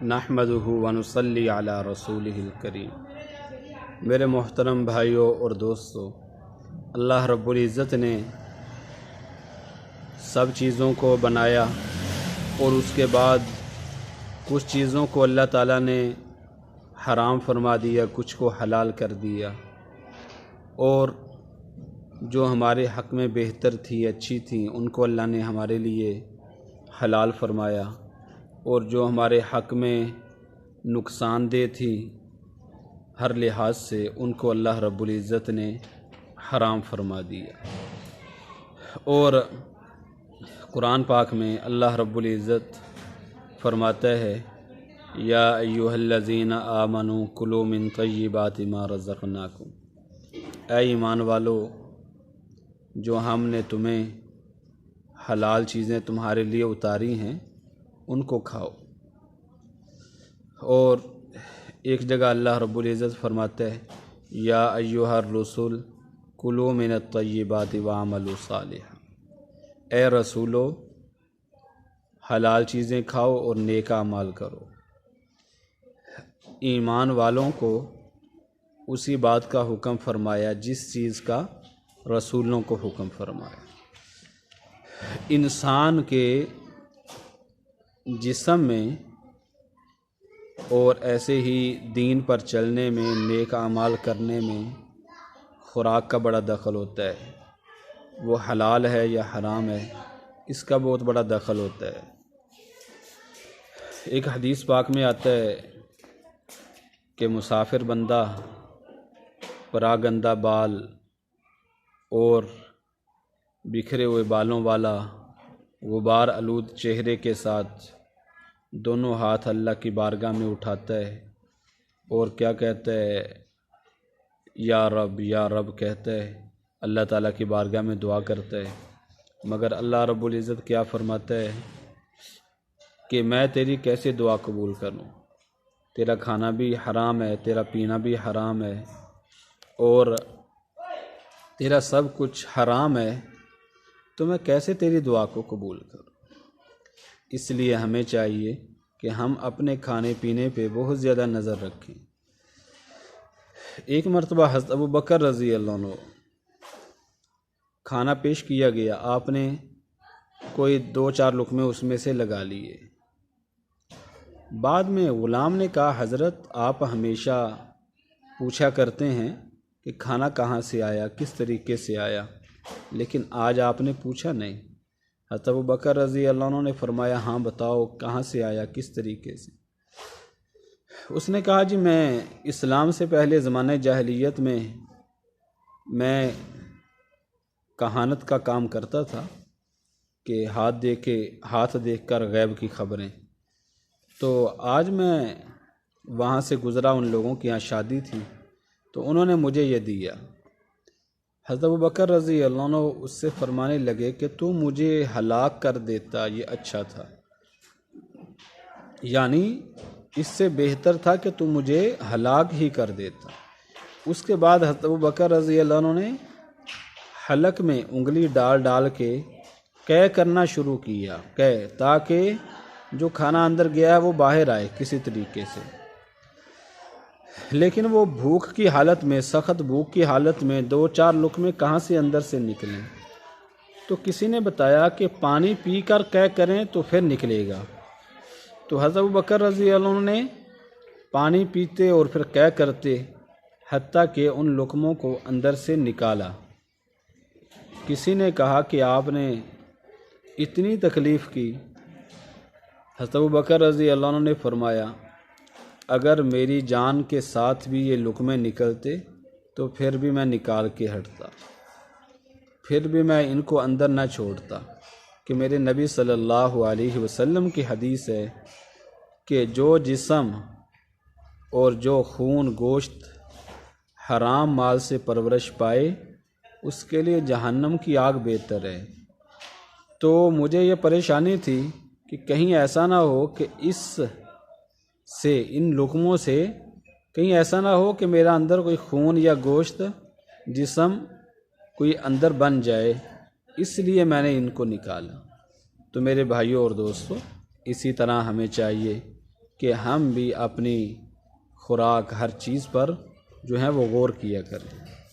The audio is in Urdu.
نحمدہ ونصلی علی رسولہ الکریم۔ میرے محترم بھائیوں اور دوستو، اللہ رب العزت نے سب چیزوں کو بنایا اور اس کے بعد کچھ چیزوں کو اللہ تعالیٰ نے حرام فرما دیا، کچھ کو حلال کر دیا، اور جو ہمارے حق میں بہتر تھی، اچھی تھی، ان کو اللہ نے ہمارے لیے حلال فرمایا، اور جو ہمارے حق میں نقصان دہ تھی ہر لحاظ سے، ان کو اللہ رب العزت نے حرام فرما دیا۔ اور قرآن پاک میں اللہ رب العزت فرماتا ہے، یا ایھا الذین آمنوا کلوا من طیبات ما رزقناکم، اے ایمان والو، جو ہم نے تمہیں حلال چیزیں تمہارے لیے اتاری ہیں ان کو کھاؤ۔ اور ایک جگہ اللہ رب العزت فرماتا ہے، یا ایھا الرسل کلوا من الطیبات واعملوا صالحا، اے رسولو، حلال چیزیں کھاؤ اور نیک اعمال کرو۔ ایمان والوں کو اسی بات کا حکم فرمایا جس چیز کا رسولوں کو حکم فرمایا۔ انسان کے جسم میں اور ایسے ہی دین پر چلنے میں، نیک اعمال کرنے میں خوراک کا بڑا دخل ہوتا ہے، وہ حلال ہے یا حرام ہے، اس کا بہت بڑا دخل ہوتا ہے۔ ایک حدیث پاک میں آتا ہے کہ مسافر بندہ پراگندہ بال اور بکھرے ہوئے بالوں والا، غبار آلود چہرے کے ساتھ دونوں ہاتھ اللہ کی بارگاہ میں اٹھاتا ہے اور کیا کہتا ہے؟ یا رب یا رب کہتا ہے، اللہ تعالیٰ کی بارگاہ میں دعا کرتا ہے، مگر اللہ رب العزت کیا فرماتا ہے کہ میں تیری کیسے دعا قبول کروں؟ تیرا کھانا بھی حرام ہے، تیرا پینا بھی حرام ہے، اور تیرا سب کچھ حرام ہے، تو میں کیسے تیری دعا کو قبول کروں؟ اس لیے ہمیں چاہیے کہ ہم اپنے کھانے پینے پہ بہت زیادہ نظر رکھیں۔ ایک مرتبہ حضرت ابوبکر رضی اللہ عنہ کھانا پیش کیا گیا، آپ نے کوئی 2-4 لقمے اس میں سے لگا لیے۔ بعد میں غلام نے کہا، حضرت آپ ہمیشہ پوچھا کرتے ہیں کہ کھانا کہاں سے آیا، کس طریقے سے آیا، لیکن آج آپ نے پوچھا نہیں۔ حضرت ابوبکر رضی اللہ عنہ نے فرمایا، ہاں بتاؤ کہاں سے آیا، کس طریقے سے؟ اس نے کہا، جی میں اسلام سے پہلے زمانہ جاہلیت میں کہانت کا کام کرتا تھا کہ ہاتھ دیکھ کر غیب کی خبریں۔ تو آج میں وہاں سے گزرا، ان لوگوں کی یہاں شادی تھی، تو انہوں نے مجھے یہ دیا۔ حضرت ابوبکر رضی اللہ عنہ اس سے فرمانے لگے کہ تو مجھے ہلاک کر دیتا، یہ اچھا تھا، یعنی اس سے بہتر تھا کہ تو مجھے ہلاک ہی کر دیتا۔ اس کے بعد حضرت ابوبکر رضی اللہ عنہ نے حلق میں انگلی ڈال ڈال کے قے کرنا شروع کیا، قے، تاکہ جو کھانا اندر گیا ہے وہ باہر آئے کسی طریقے سے۔ لیکن وہ بھوک کی حالت میں، سخت بھوک کی حالت میں 2-4 لقمے کہاں سے اندر سے نکلیں؟ تو کسی نے بتایا کہ پانی پی کر قے کریں تو پھر نکلے گا۔ تو حضرت ابوبکر رضی اللہ عنہ نے پانی پیتے اور پھر قے کرتے، حتیٰ کہ ان لقموں کو اندر سے نکالا۔ کسی نے کہا کہ آپ نے اتنی تکلیف کی؟ حضرت ابوبکر رضی اللہ عنہ نے فرمایا، اگر میری جان کے ساتھ بھی یہ لقمے نکلتے تو پھر بھی میں نکال کے ہٹتا، پھر بھی میں ان کو اندر نہ چھوڑتا، کہ میرے نبی صلی اللہ علیہ وسلم کی حدیث ہے کہ جو جسم اور جو خون گوشت حرام مال سے پرورش پائے، اس کے لیے جہنم کی آگ بہتر ہے۔ تو مجھے یہ پریشانی تھی کہ کہیں ایسا نہ ہو کہ ان لقموں سے کہیں ایسا نہ ہو کہ میرا اندر کوئی خون یا گوشت جسم کوئی اندر بن جائے، اس لیے میں نے ان کو نکالا۔ تو میرے بھائیوں اور دوستوں، اسی طرح ہمیں چاہیے کہ کہ ہم بھی اپنی خوراک ہر چیز پر جو ہے وہ غور کیا کریں۔